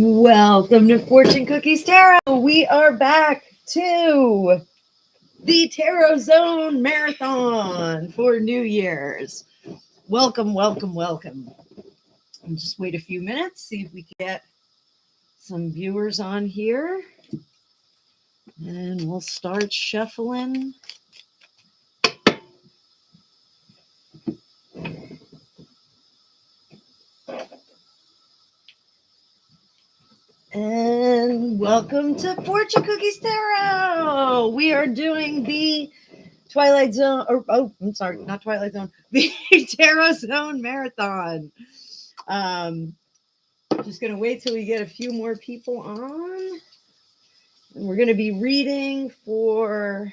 Welcome to Fortune Cookies Tarot. We are back to the Tarot Zone Marathon for New Year's. Welcome, welcome, welcome. I'll just wait a few minutes, see if we can get some viewers on here. And we'll start shuffling. And welcome to Fortune Cookies Tarot. We are doing the Twilight Zone, I'm sorry, not Twilight Zone, the Tarot Zone Marathon. Just going to wait till we get a few more people on. And we're going to be reading for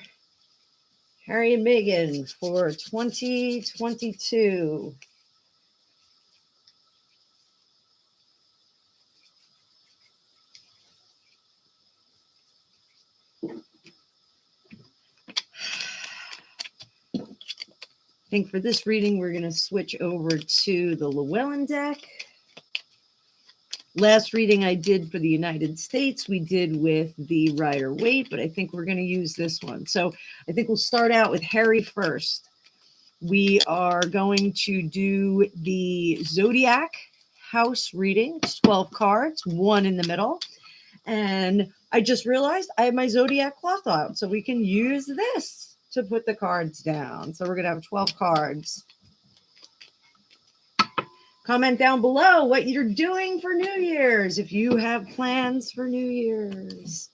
Harry and Meghan for 2022. I think for this reading, we're going to switch over to the Llewellyn deck. Last reading I did for the United States, we did with the Rider-Waite, but I think we're going to use this one. So I think we'll start out with Harry first. We are going to do the Zodiac house reading. It's 12 cards, one in the middle. And I just realized I have my Zodiac cloth out, so we can use this to put the cards down. So we're going to have 12 cards. Comment down below what you're doing for New Year's, if you have plans for New Year's,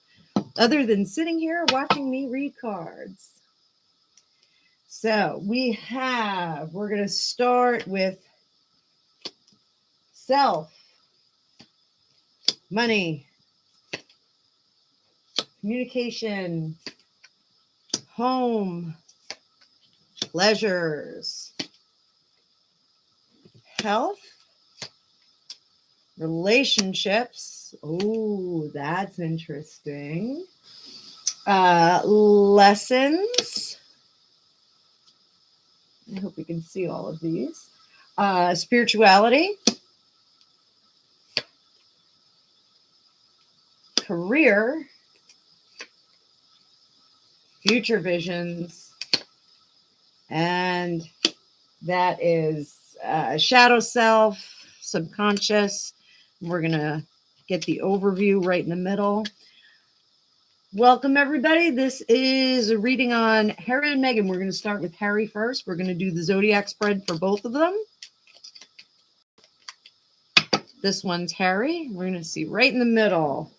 other than sitting here watching me read cards. So we're going to start with self, money, communication, home, pleasures, health, relationships. Oh, that's interesting. Lessons. I hope we can see all of these. Spirituality. Career. Future visions. And that is shadow self, subconscious. We're going to get the overview right in the middle. Welcome, everybody. This is a reading on Harry and Meghan. We're going to start with Harry first. We're going to do the zodiac spread for both of them. This one's Harry. We're going to see right in the middle.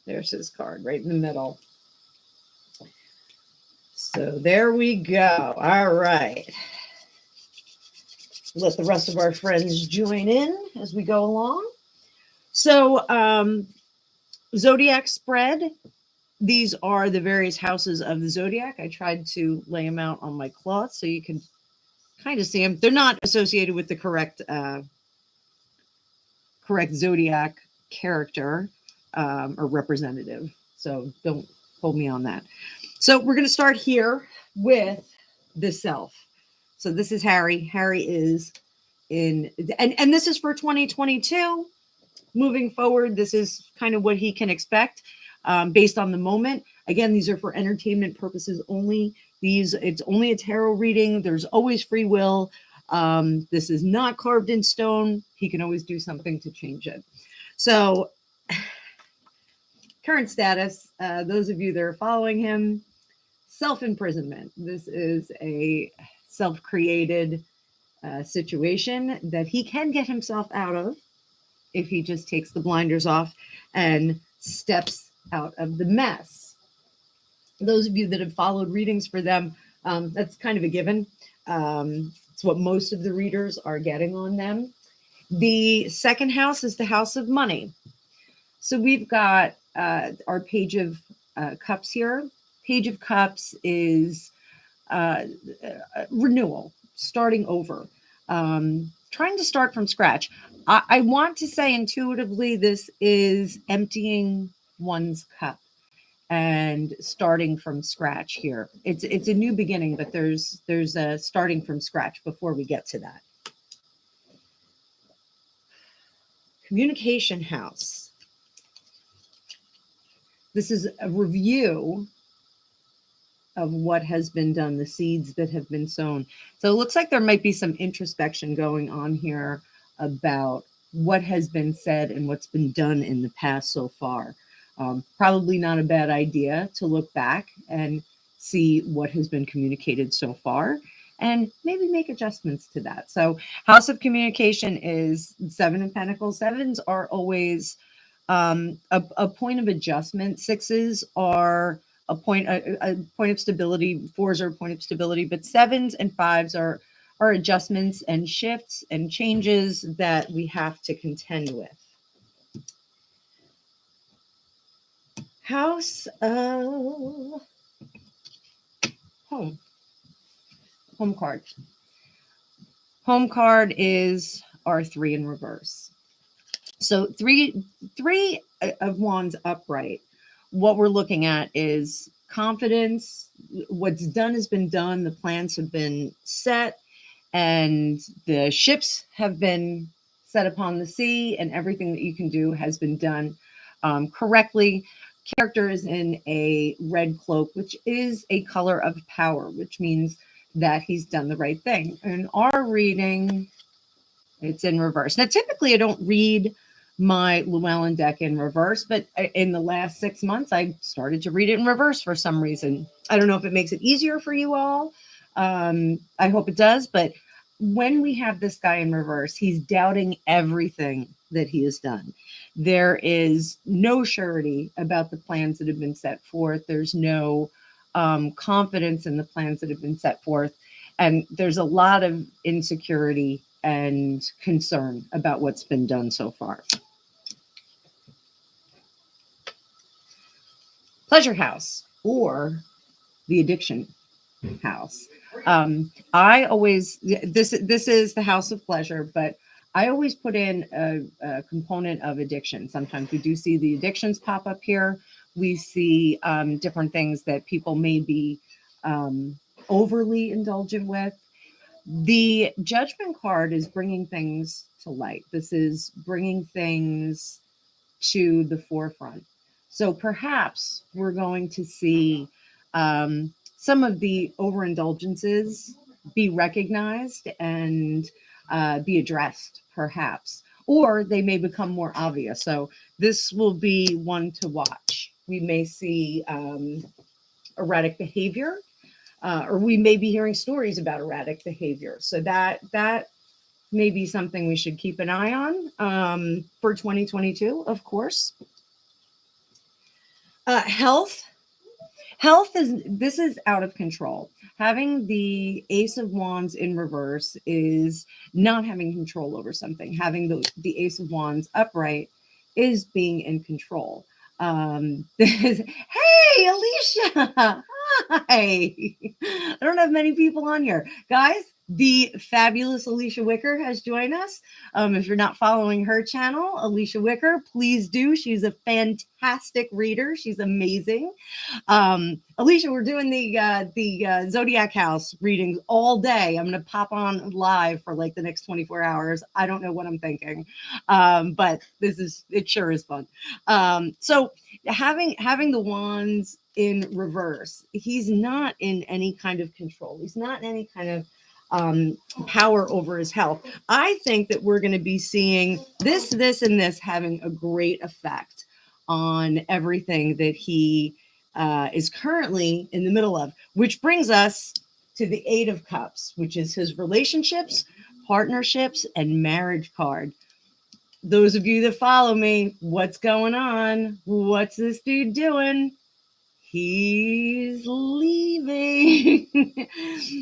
There's his card, right in the middle. So there we go. All right. Let the rest of our friends join in as we go along. So, zodiac spread. These are the various houses of the zodiac. I tried to lay them out on my cloth so you can kind of see them. They're not associated with the correct zodiac character or representative. So don't hold me on that. So we're going to start here with the self. So this is Harry. Harry is in, and this is for 2022. Moving forward, this is kind of what he can expect based on the moment. Again, these are for entertainment purposes only. It's only a tarot reading. There's always free will. This is not carved in stone. He can always do something to change it. So current status, those of you that are following him, self-imprisonment. This is a self-created situation that he can get himself out of if he just takes the blinders off and steps out of the mess. Those of you that have followed readings for them, that's kind of a given. It's what most of the readers are getting on them. The second house is the house of money. So we've got our Page of Cups here. Page of Cups is renewal, starting over, trying to start from scratch. I want to say intuitively this is emptying one's cup and starting from scratch here. It's a new beginning, but there's a starting from scratch before we get to that. Communication house. This is a review of what has been done, the seeds that have been sown. So it looks like there might be some introspection going on here about what has been said and what's been done in the past so far. Probably not a bad idea to look back and see what has been communicated so far and maybe make adjustments to that. So house of communication is 7 of Pentacles. Sevens are always a point of adjustment. Sixes are a point of stability. Fours are a point of stability, but sevens and fives are adjustments and shifts and changes that we have to contend with. House of home. Home card. Home card is our 3 in reverse. So three of wands upright. What we're looking at is confidence. What's done has been done. The plans have been set and the ships have been set upon the sea, and everything that you can do has been done correctly. Character is in a red cloak, which is a color of power, which means that he's done the right thing. In our reading, it's in reverse. Now, typically I don't read my Llewellyn deck in reverse, but in the last 6 months, I started to read it in reverse for some reason. I don't know if it makes it easier for you all. I hope it does. But when we have this guy in reverse, he's doubting everything that he has done. There is no surety about the plans that have been set forth. There's no confidence in the plans that have been set forth. And there's a lot of insecurity and concern about what's been done so far. Pleasure house, or the addiction house. I always, this is the house of pleasure, but I always put in a component of addiction. Sometimes we do see the addictions pop up here. We see different things that people may be overly indulgent with. The Judgment card is bringing things to light. This is bringing things to the forefront. So perhaps we're going to see some of the overindulgences be recognized and be addressed, perhaps, or they may become more obvious. So this will be one to watch. We may see erratic behavior, or we may be hearing stories about erratic behavior. So that may be something we should keep an eye on for 2022, of course. Health is out of control. Having the Ace of Wands in reverse is not having control over something. Having the Ace of Wands upright is being in control. Hey, Alicia. Hi. I don't have many people on here. Guys, the fabulous Alicia Wicker has joined us. If you're not following her channel, Alicia Wicker, please do. She's a fantastic reader. She's amazing. Alicia, we're doing the Zodiac House readings all day. I'm going to pop on live for like the next 24 hours. I don't know what I'm thinking, but it sure is fun. So having the wands in reverse, he's not in any kind of control. He's not in any kind of power over his health. I think that we're going to be seeing this, and this having a great effect on everything that he is currently in the middle of, which brings us to the 8 of Cups, which is his relationships, partnerships, and marriage card. Those of you that follow me, what's going on? What's this dude doing? He's leaving.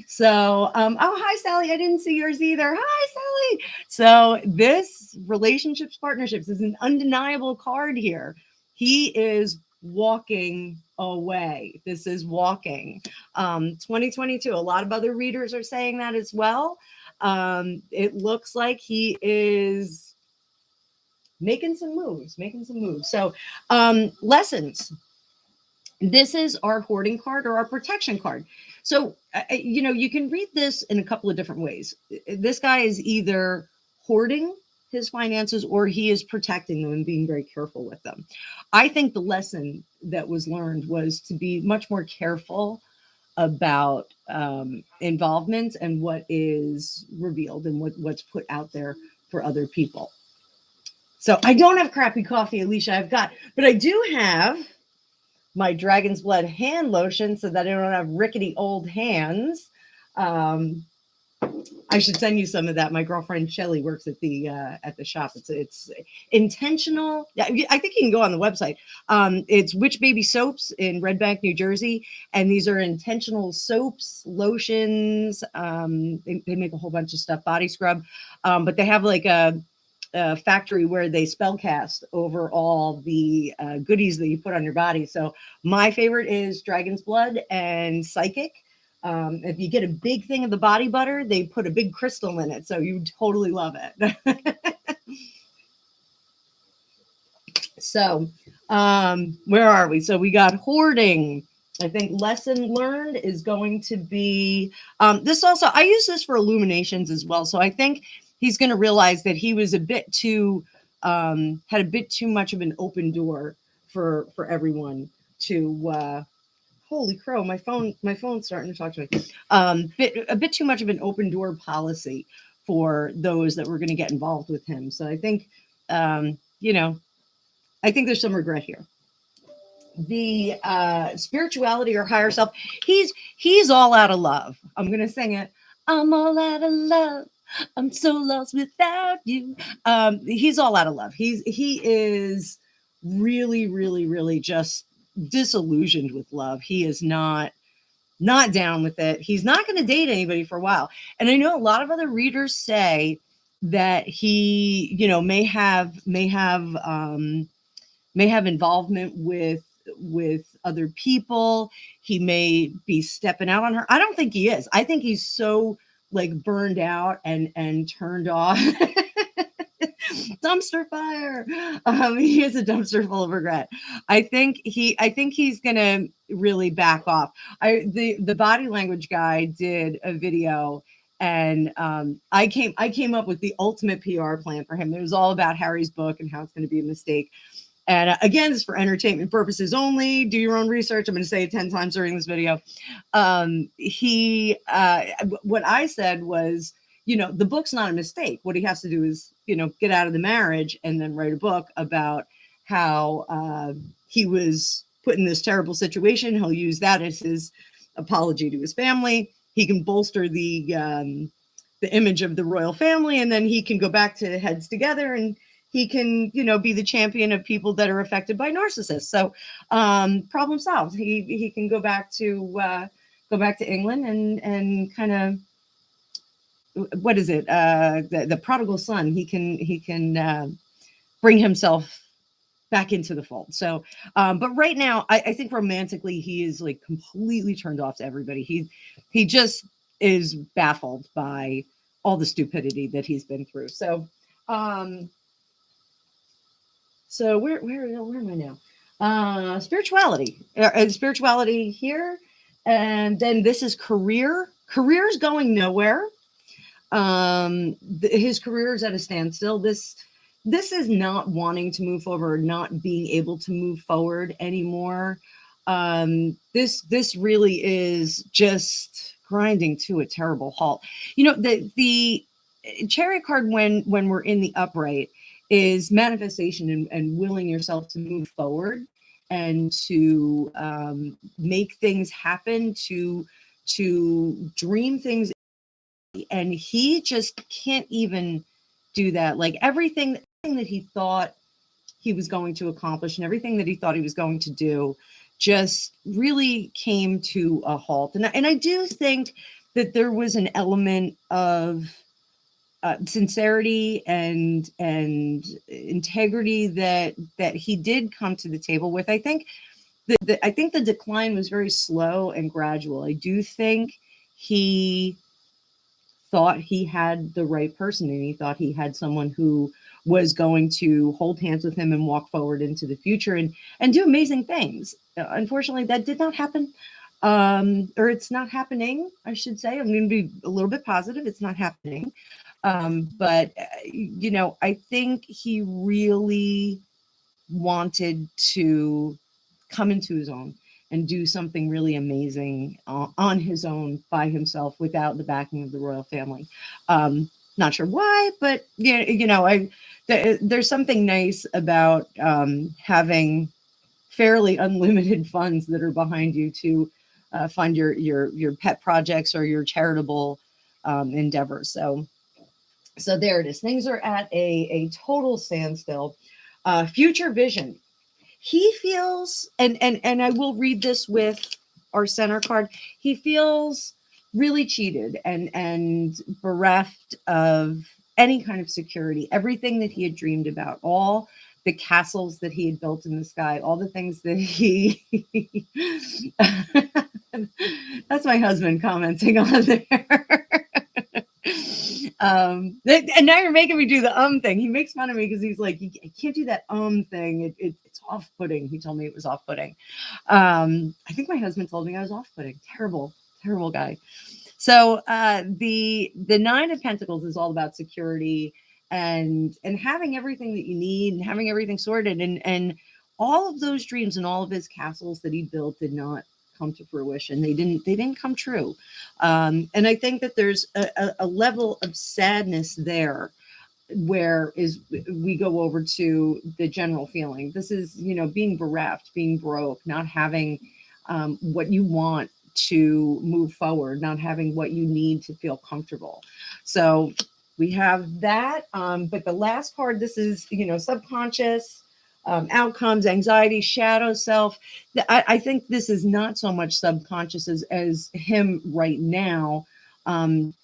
So, oh, hi, Sally. I didn't see yours either. Hi, Sally. So this relationships, partnerships is an undeniable card here. He is walking away. This is walking. 2022, a lot of other readers are saying that as well. It looks like he is making some moves. So lessons. This is our hoarding card or our protection card. So, you can read this in a couple of different ways. This guy is either hoarding his finances, or he is protecting them and being very careful with them. I think the lesson that was learned was to be much more careful about involvement and what is revealed and what's put out there for other people. So I don't have crappy coffee, Alicia. But I do have my Dragon's Blood hand lotion so that I don't have rickety old hands. I should send you some of that. My girlfriend Shelly works at the shop. It's intentional. Yeah, I think you can go on the website. It's Witch Baby Soaps in Red Bank, New Jersey, and these are intentional soaps, lotions. They make a whole bunch of stuff, body scrub, but they have like a factory where they spell cast over all the goodies that you put on your body. So my favorite is Dragon's Blood and Psychic. If you get a big thing of the body butter, they put a big crystal in it. So you totally love it. So where are we? So we got hoarding. I think lesson learned is going to be this also. I use this for illuminations as well. So I think he's going to realize that he was a bit too had a bit too much of an open door for everyone to. Holy crow! My phone's starting to talk to me. A bit too much of an open door policy for those that were going to get involved with him. So I think, I think there's some regret here. The spirituality or higher self, he's all out of love. I'm going to sing it. I'm all out of love. I'm so lost without you. He's all out of love. He is really, really, really just disillusioned with love. He is not down with it. He's not going to date anybody for a while. And I know a lot of other readers say that he, may have involvement with other people. He may be stepping out on her. I don't think he is. I think he's so like burned out and turned off. Dumpster fire. He is a dumpster full of regret. I think he's gonna really back off. The body language guy did a video, and I came up with the ultimate PR plan for him. It was all about Harry's book and how it's going to be a mistake. And again, this is for entertainment purposes only. Do your own research. I'm going to say it 10 times during this video. What I said was, the book's not a mistake. What he has to do is, get out of the marriage and then write a book about how he was put in this terrible situation. He'll use that as his apology to his family. He can bolster the image of the royal family, and then he can go back to Heads Together, and he can, be the champion of people that are affected by narcissists. So problem solved. He can go back to England and kind of, what is it? The prodigal son. He can bring himself back into the fold. So, but right now, I think romantically, he is like completely turned off to everybody. He just is baffled by all the stupidity that he's been through. So, so where am I now? Spirituality here. And then this is career. Career's going nowhere. His career is at a standstill. This is not wanting to move forward, not being able to move forward anymore. This really is just grinding to a terrible halt. The chariot card when we're in the upright is manifestation and willing yourself to move forward and to make things happen, to dream things. And he just can't even do that. Like everything that he thought he was going to accomplish and everything that he thought he was going to do just really came to a halt. And I do think that there was an element of sincerity and integrity that he did come to the table with. I think the decline was very slow and gradual. I do think he thought he had the right person, and he thought he had someone who was going to hold hands with him and walk forward into the future and do amazing things. Unfortunately, that did not happen. Or it's not happening, I should say. I'm going to be a little bit positive. It's not happening. But I think he really wanted to come into his own and do something really amazing on his own by himself without the backing of the royal family. Not sure why, but there's something nice about having fairly unlimited funds that are behind you to fund your pet projects or your charitable endeavors. So there it is. Things are at a total standstill. Future vision. He feels, and I will read this with our center card. He feels really cheated and bereft of any kind of security. Everything that he had dreamed about, all the castles that he had built in the sky, all the things that he that's my husband commenting on there. And now you're making me do the thing. He makes fun of me because he's like, I can't do that thing. It's off-putting. He told me it was off-putting. I think my husband told me I was off-putting. Terrible guy. So the Nine of Pentacles is all about security and having everything that you need and having everything sorted, and all of those dreams and all of his castles that he built did not come to fruition. They didn't come true. And I think that there's a level of sadness there, where is we go over to the general feeling. This is, being bereft, being broke, not having what you want to move forward, not having what you need to feel comfortable. So we have that. But the last card, this is, subconscious, outcomes, anxiety, shadow self. I think this is not so much subconscious as him right now,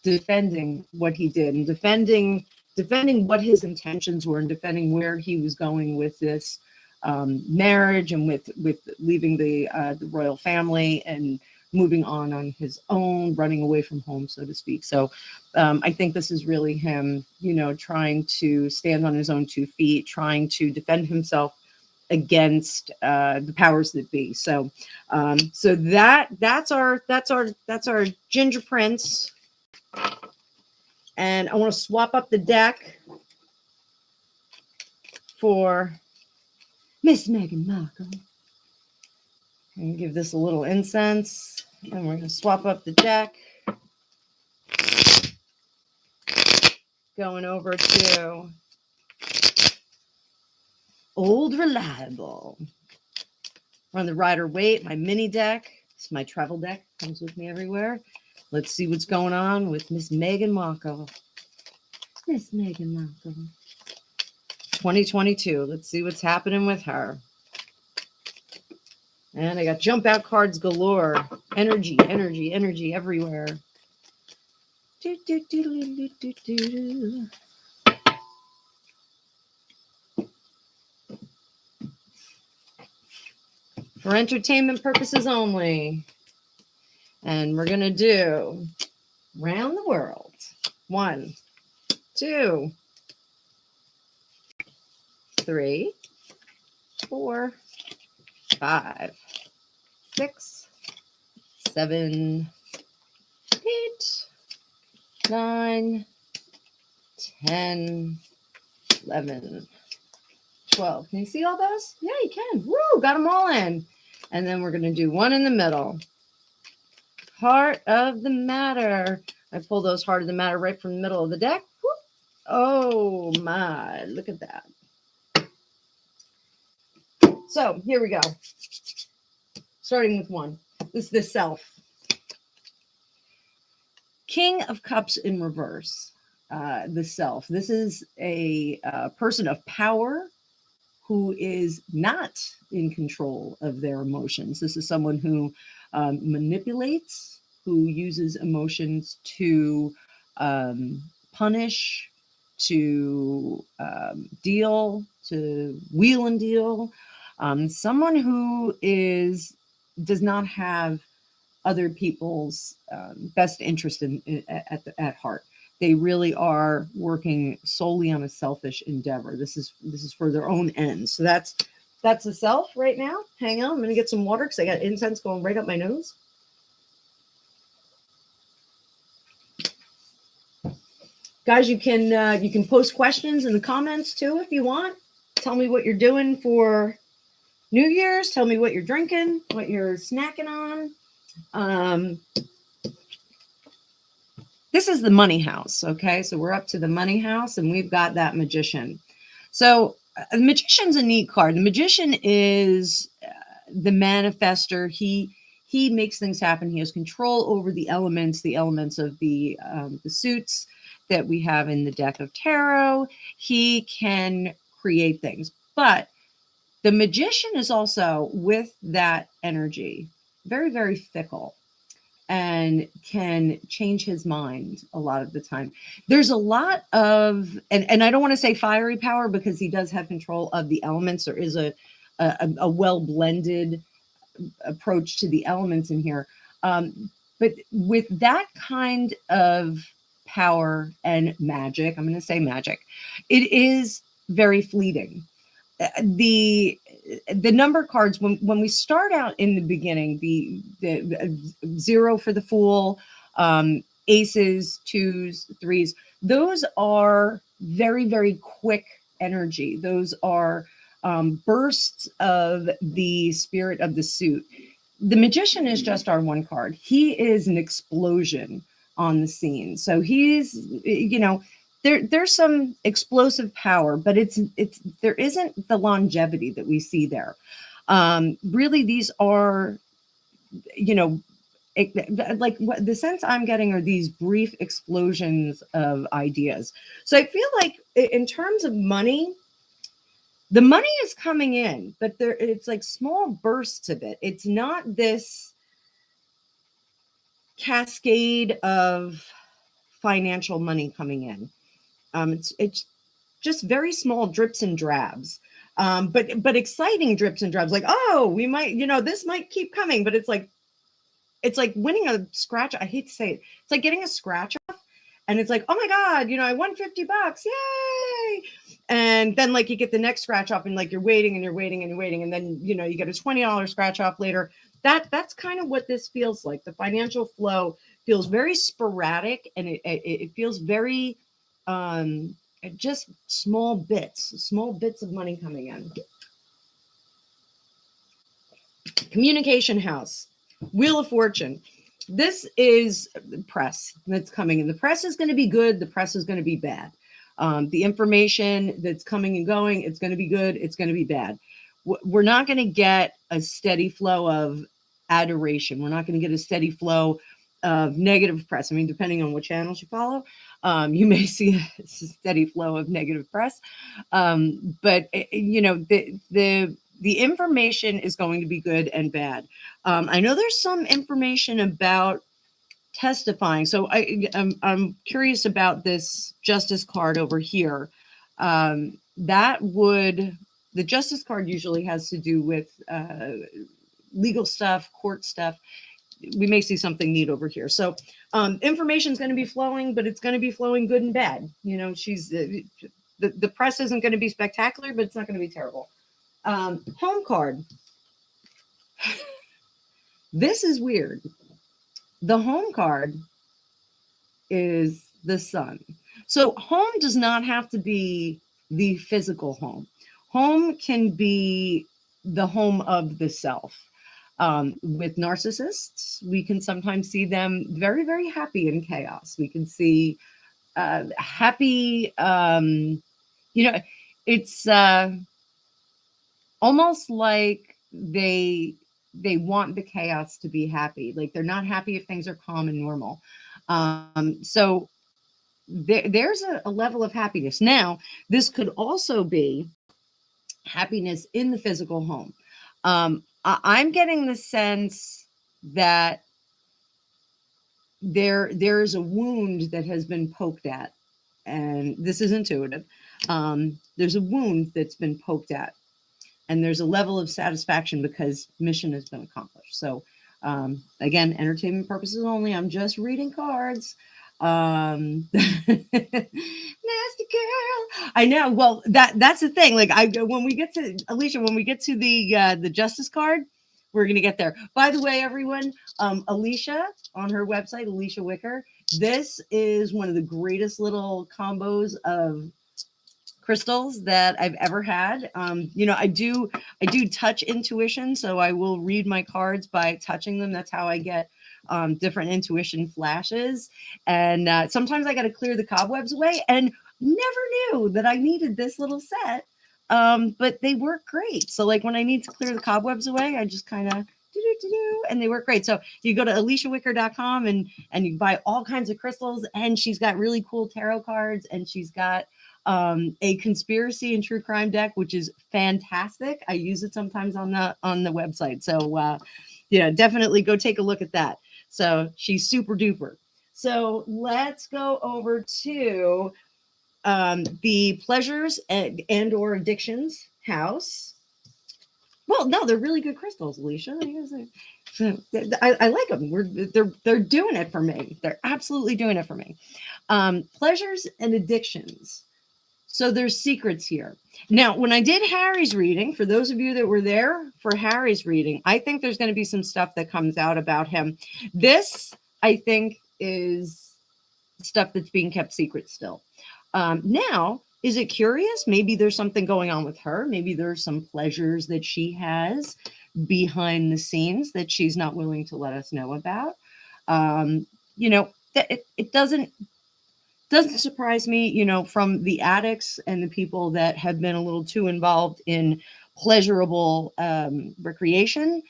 defending what he did and defending what his intentions were and defending where he was going with this marriage and with leaving the royal family and moving on his own, running away from home, so to speak. So I think this is really him, trying to stand on his own 2 feet, trying to defend himself against the powers that be. So that's our Ginger Prince. And I want to swap up the deck for Miss Meghan Markle. And give this a little incense. And we're going to swap up the deck. Going over to Old Reliable. Run the Rider Waite, my mini deck. It's my travel deck. Comes with me everywhere. Let's see what's going on with Miss Meghan Markle. Miss Meghan Markle. 2022. Let's see what's happening with her. And I got jump out cards galore. Energy everywhere. Do, do, do, do, do, do, do. For entertainment purposes only. And we're going to do Round the World. 1, 2, 3, 4, 5, 6, 7, 8, 9, 10, 11, 12. Can you see all those? Yeah, you can. Woo, got them all in. And then we're going to do one in the middle. Heart of the Matter. I pull those Heart of the Matter right from the middle of the deck. Whoop. Oh my, look at that. So here we go. Starting with 1. This is the Self. King of Cups in reverse. The Self. This is a person of power who is not in control of their emotions. This is someone who manipulates, who uses emotions to punish, to deal, to wheel and deal. Someone who does not have other people's best interest at heart. They really are working solely on a selfish endeavor. This is for their own ends. So that's the Self right now. Hang on, I'm gonna get some water because I got incense going right up my nose. Guys, you can post questions in the comments too if you want. Tell me what you're doing for New Year's. Tell me what you're drinking, what you're snacking on. This is the money house. Okay, so we're up to the money house, and we've got that magician. So the magician's a neat card. The magician is the manifester. He makes things happen. He has control over the elements of the suits that we have in the deck of tarot. He can create things, but the magician is also, with that energy, very, very fickle and can change his mind a lot of the time. There's a lot of, and I don't want to say fiery power because he does have control of the elements. There is a well blended approach to the elements in here. But with that kind of power and magic, I'm going to say magic, it is very fleeting. The number cards, when we start out in the beginning, the zero for the Fool, aces, twos, threes, those are very, very quick energy. Those are bursts of the spirit of the suit. The magician is just our one card. He is an explosion on the scene. So he's, there's some explosive power, but there isn't the longevity that we see there. Really, these are, like what the sense I'm getting are these brief explosions of ideas. So I feel like in terms of money, the money is coming in, but it's like small bursts of it. It's not this cascade of financial money coming in. It's just very small drips and drabs, but exciting drips and drabs. Like, oh, we might, this might keep coming, but it's like winning a scratch. I hate to say it. It's like getting a scratch off, and it's like, oh my God, I won $50, yay! And then like you get the next scratch off, and like you're waiting and you're waiting and you're waiting, and then you get a $20 scratch off later. That's kind of what this feels like. The financial flow feels very sporadic, and it feels very just small bits of money coming in. Communication house, Wheel of Fortune. This is press that's coming in. The press is going to be good. The press is going to be bad. The information that's coming and going, it's going to be good. It's going to be bad. We're not going to get a steady flow of adoration. We're not going to get a steady flow of negative press. I mean, depending on what channels you follow, you may see a steady flow of negative press. But the information is going to be good and bad. I know there's some information about testifying. So I'm curious about this justice card over here. The justice card usually has to do with legal stuff, court stuff. We may see something neat over here. So information is going to be flowing, but it's going to be flowing good and bad. She's the press isn't going to be spectacular, but it's not going to be terrible. Home card. This is weird. The home card is the sun. So home does not have to be the physical home. Home can be the home of the self. With narcissists, we can sometimes see them very, very happy in chaos. We can see happy, it's almost like they want the chaos to be happy. Like they're not happy if things are calm and normal. So there's a level of happiness. Now, this could also be happiness in the physical home. I'm getting the sense that there's a wound that has been poked at, and this is intuitive. There's a wound that's been poked at, and there's a level of satisfaction because mission has been accomplished. So again, entertainment purposes only. I'm just reading cards. Nasty girl. I know. Well, that's the thing. Like when we get to Alicia, when we get to the justice card, we're gonna get there. By the way, everyone, Alicia on her website, Alicia Wicker, This is one of the greatest little combos of crystals that I've ever had. I do touch intuition, so I will read my cards by touching them. That's how I get different intuition flashes. And sometimes I got to clear the cobwebs away, and never knew that I needed this little set. But they work great. So like when I need to clear the cobwebs away, I just kind of and they work great. So you go to aliciawicker.com and you buy all kinds of crystals, and she's got really cool tarot cards, and she's got a conspiracy and true crime deck, which is fantastic. I use it sometimes on the website. So definitely go take a look at that. So she's super duper. So let's go over to the pleasures and or addictions house. Well, no, they're really good crystals, Alicia. I like them. They're doing it for me. They're absolutely doing it for me. Pleasures and addictions. So there's secrets here. Now, when I did Harry's reading, for those of you that were there for Harry's reading, I think there's going to be some stuff that comes out about him. This, I think, is stuff that's being kept secret still. Now, is it curious? Maybe there's something going on with her. Maybe there's some pleasures that she has behind the scenes that she's not willing to let us know about. It doesn't surprise me, from the addicts and the people that have been a little too involved in pleasurable recreation.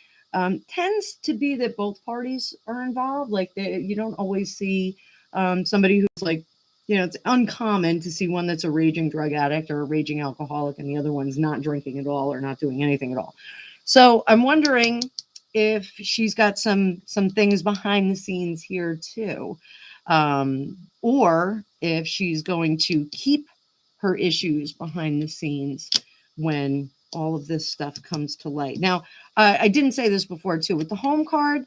Tends to be that both parties are involved. Like you don't always see somebody who's like, it's uncommon to see one that's a raging drug addict or a raging alcoholic and the other one's not drinking at all or not doing anything at all. So I'm wondering if she's got some things behind the scenes here too. Or if she's going to keep her issues behind the scenes when all of this stuff comes to light. Now, I didn't say this before too, with the home card,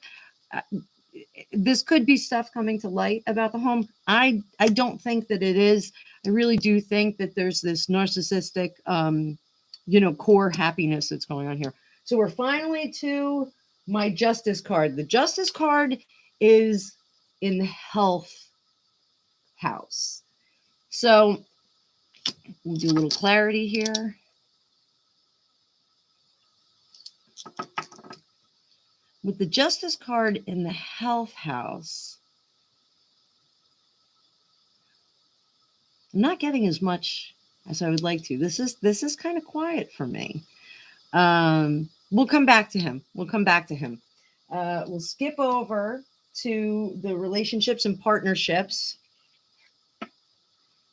this could be stuff coming to light about the home. I don't think that it is. I really do think that there's this narcissistic, core happiness that's going on here. So we're finally to my justice card. The justice card is in the health house. So we'll do a little clarity here. With the justice card in the health house, I'm not getting as much as I would like to. This is kind of quiet for me. We'll come back to him. We'll skip over to the relationships and partnerships.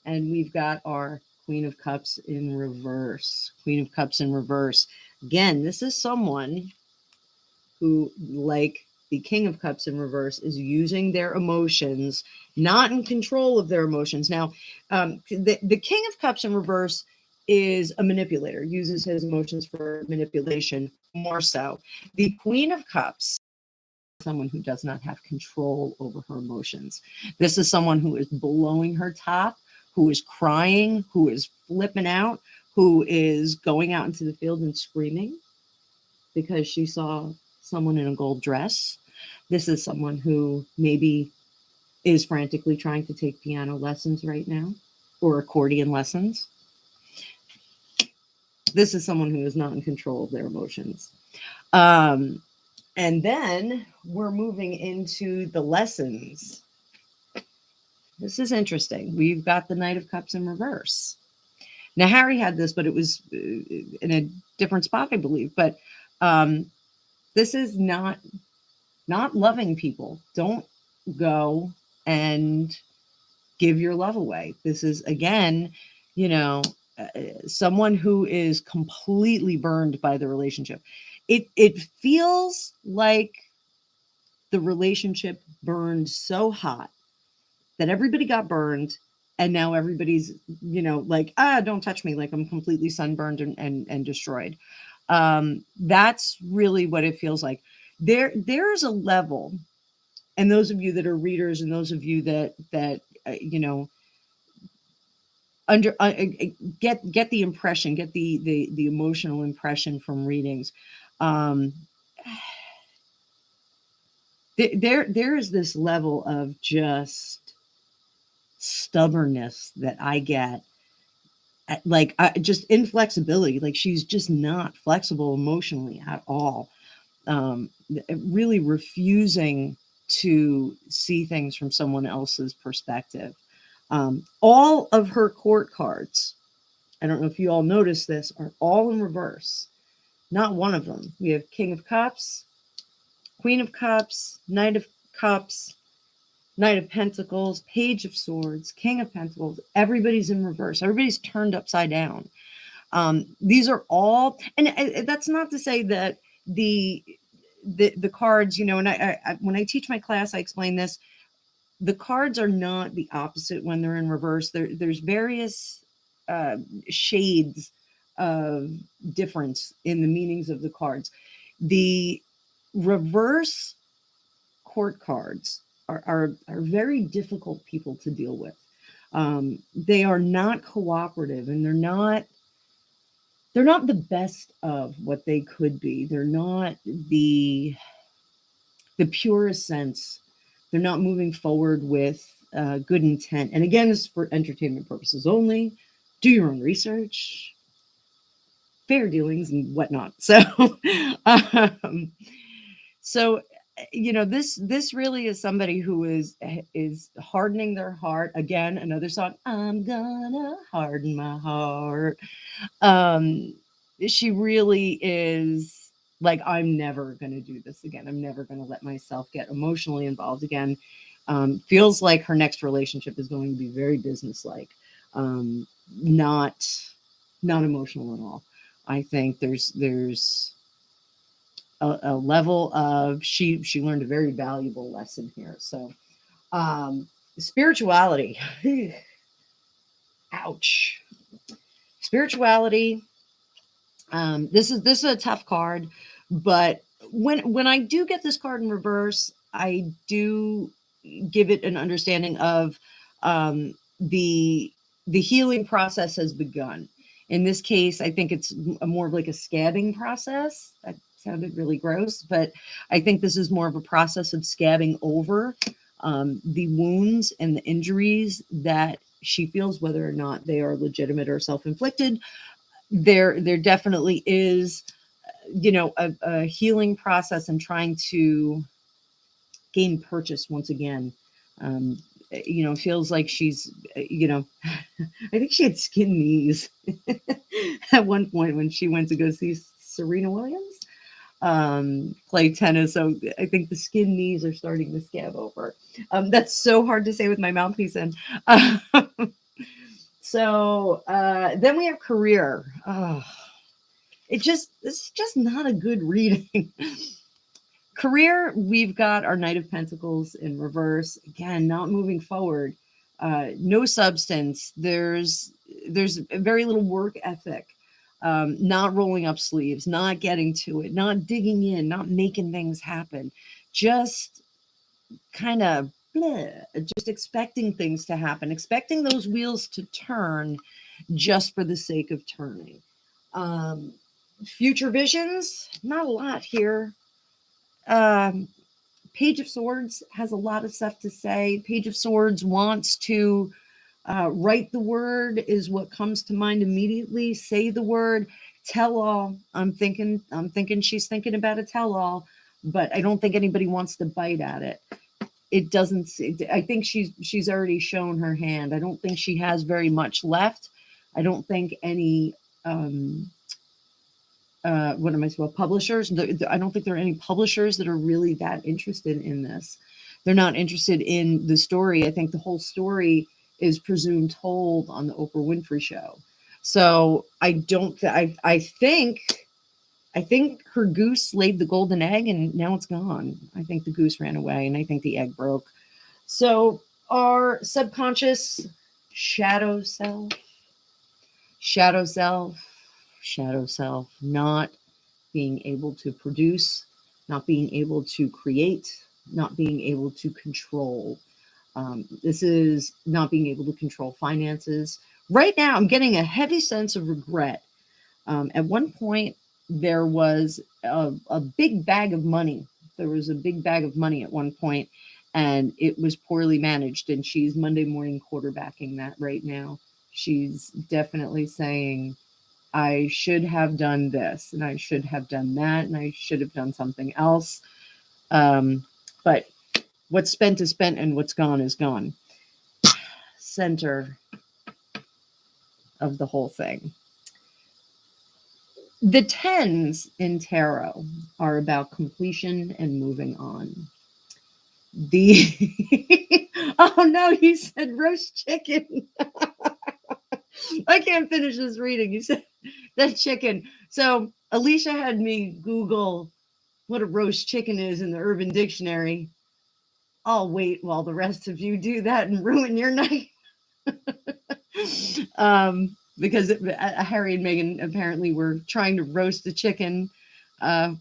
And we've got our Queen of Cups in reverse. Queen of Cups in reverse. Again, this is someone who, like the King of Cups in reverse, is using their emotions, not in control of their emotions. Now, the King of Cups in reverse is a manipulator, uses his emotions for manipulation more so. The Queen of Cups, someone who does not have control over her emotions. This is someone who is blowing her top, who is crying, who is flipping out, who is going out into the field and screaming because she saw someone in a gold dress. This is someone who maybe is frantically trying to take piano lessons right now or accordion lessons. This is someone who is not in control of their emotions. And then we're moving into the lessons. This is interesting. We've got the Knight of Cups in reverse. Now, Harry had this, but it was in a different spot, I believe. But this is not loving people. Don't go and give your love away. This is, again, someone who is completely burned by the relationship. It feels like the relationship burned so hot that everybody got burned, and now everybody's, like, don't touch me, like I'm completely sunburned and destroyed. That's really what it feels like. There's a level, and those of you that are readers and those of you that get the impression, get the emotional impression from readings. There is this level of just stubbornness that I get, like just inflexibility. Like she's just not flexible emotionally at all. Really refusing to see things from someone else's perspective. All of her court cards, I don't know if you all noticed this, are all in reverse. Not one of them. We have King of Cups, Queen of Cups, Knight of Cups, Knight of Pentacles, Page of Swords, King of Pentacles. Everybody's in reverse. Everybody's turned upside down. These are all, and that's not to say that the cards, you know, and I when I teach my class, I explain this. The cards are not the opposite when they're in reverse. There's various shades of difference in the meanings of the cards. The reverse court cards are very difficult people to deal with. They are not cooperative, and they're not the best of what they could be. They're not the purest sense. They're not moving forward with good intent. And again, this is for entertainment purposes only. Do your own research, fair dealings, and whatnot. So, so you know, this really is somebody who is hardening their heart. Again, another song. I'm gonna harden my heart. She really is like, I'm never going to do this again. I'm never going to let myself get emotionally involved again. Feels like her next relationship is going to be very businesslike, not emotional at all. I think there's a level of she learned a very valuable lesson here. So spirituality, ouch, spirituality. This is a tough card, but when I do get this card in reverse, I do give it an understanding of the healing process has begun. In this case, I think it's more of like a scabbing process. That sounded really gross, but I think this is more of a process of scabbing over the wounds and the injuries that she feels, whether or not they are legitimate or self-inflicted. There definitely is, you know, a healing process and trying to gain purchase once again. You know, feels like she's, you know, I think she had skin knees at one point when she went to go see Serena Williams play tennis. So I think the skin knees are starting to scab over. That's so hard to say with my mouthpiece in. So then we have career. Oh, this is just not a good reading. Career, we've got our Knight of Pentacles in reverse. Again, not moving forward. No substance. There's very little work ethic. Not rolling up sleeves, not getting to it, not digging in, not making things happen. Just kind of just expecting things to happen, expecting those wheels to turn just for the sake of turning. Future visions, not a lot here. Page of Swords has a lot of stuff to say. Page of Swords wants to write the word, is what comes to mind immediately. Say the word, tell all. I'm thinking she's thinking about a tell all, but I don't think anybody wants to bite at it. It doesn't. I think she's already shown her hand. I don't think she has very much left. I don't think any. What am I supposed? Publishers. I don't think there are any publishers that are really that interested in this. They're not interested in the story. I think the whole story is presumed told on the Oprah Winfrey Show. So I don't. I think her goose laid the golden egg and now it's gone. I think the goose ran away and I think the egg broke. So our subconscious shadow self, not being able to produce, not being able to create, not being able to control. This is not being able to control finances. Right now, I'm getting a heavy sense of regret. At one point, there was a big bag of money. There was a big bag of money at one point, and it was poorly managed. And she's Monday morning quarterbacking that right now. She's definitely saying, I should have done this, and I should have done that, and I should have done something else. But what's spent is spent, and what's gone is gone. Center of the whole thing. The tens in tarot are about completion and moving on. The oh no, you said roast chicken. I can't finish this reading. You said that chicken. So Alicia had me Google what a roast chicken is in the Urban Dictionary. I'll wait while the rest of you do that and ruin your night. Because Harry and Meghan apparently were trying to roast a chicken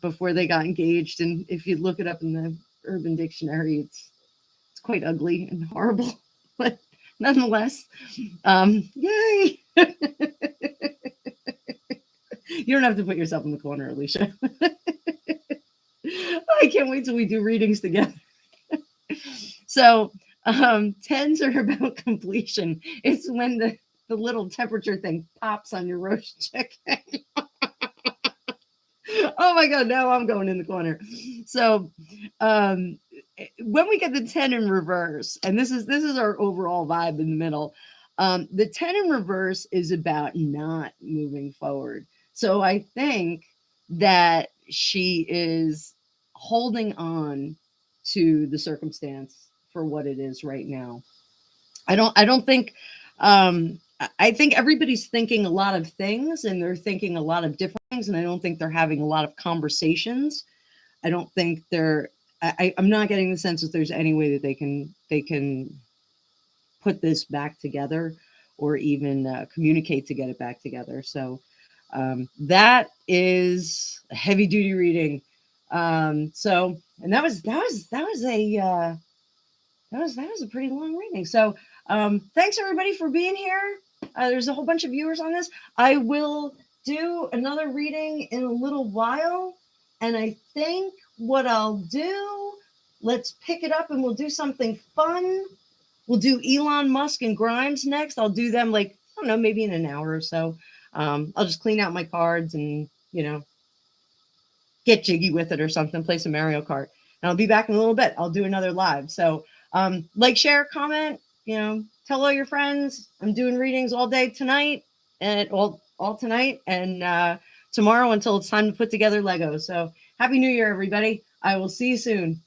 before they got engaged, and if you look it up in the Urban Dictionary, it's quite ugly and horrible, but nonetheless, yay! You don't have to put yourself in the corner, Alicia. I can't wait till we do readings together. So, tens are about completion. It's when the little temperature thing pops on your roast chicken. Oh my God, now I'm going in the corner. So, when we get the 10 in reverse, and this is our overall vibe in the middle, the 10 in reverse is about not moving forward. So I think that she is holding on to the circumstance for what it is right now. I don't think I think everybody's thinking a lot of things, and they're thinking a lot of different things, and I don't think they're having a lot of conversations. I don't think I'm not getting the sense that there's any way that they can put this back together, or even communicate to get it back together. So that is a heavy duty reading. So, and that was a pretty long reading. So thanks everybody for being here. There's a whole bunch of viewers on this. I will do another reading in a little while, and I think what I'll do, let's pick it up and we'll do something fun. We'll do Elon Musk and Grimes next. I'll do them like, I don't know, maybe in an hour or so. I'll just clean out my cards and, get jiggy with it or something, play some Mario Kart. And I'll be back in a little bit. I'll do another live. So like, share, comment, tell all your friends. I'm doing readings all day tonight and all tonight and tomorrow until it's time to put together Legos. So happy New Year, everybody. I will see you soon.